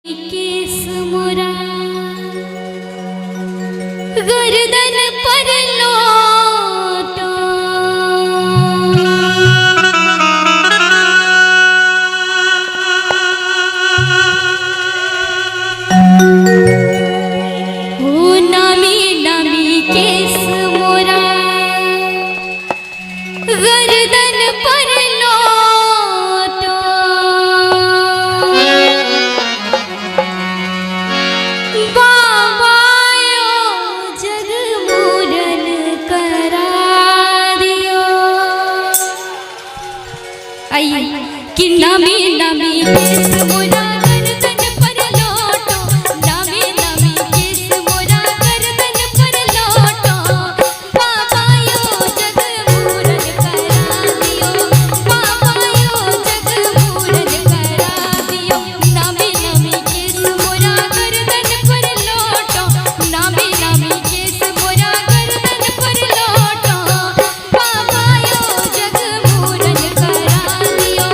केस मोरा गर्दन पर लौटा ओ नामी नामी केस मोरा गर्दन पर लौटा कि नामी नामी केस मोरा गर्दन पर लौटो, नामी नामी केस मोरा गर्दन पर लौटो, पापा यो जग मूरन करा दियो, पापा यो जग मूरन करा दियो। नामी नामी केस मोरा गर्दन पर लौटो, नामी नामी केस मोरा गर्दन पर लौटो, पापा यो जग मूरन करा दियो,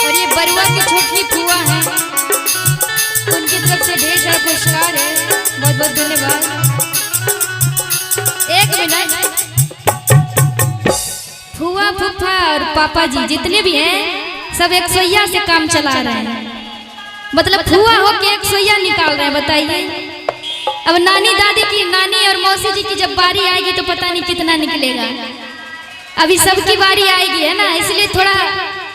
और ये बरुआ की छोटी फुआ है, उनकी तरफ से ढेर सारा पुरस्कार है, बहुत बहुत धन्यवाद। एक मिनट, फुआ फूफा और पापा जी जितने भी हैं सब 101 से काम चला रहे हैं, मतलब फुआ होके 101 निकाल रहे हैं। बताइए अब नानी दादी की, नानी और मौसी जी की जब बारी आएगी तो पता नहीं कितना निकलेगा। अभी सबकी बारी आएगी है ना, इसलिए थोड़ा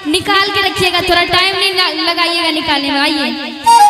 निकाल के रखिएगा, थोड़ा टाइम नहीं लगाइएगा निकालने में। आइए।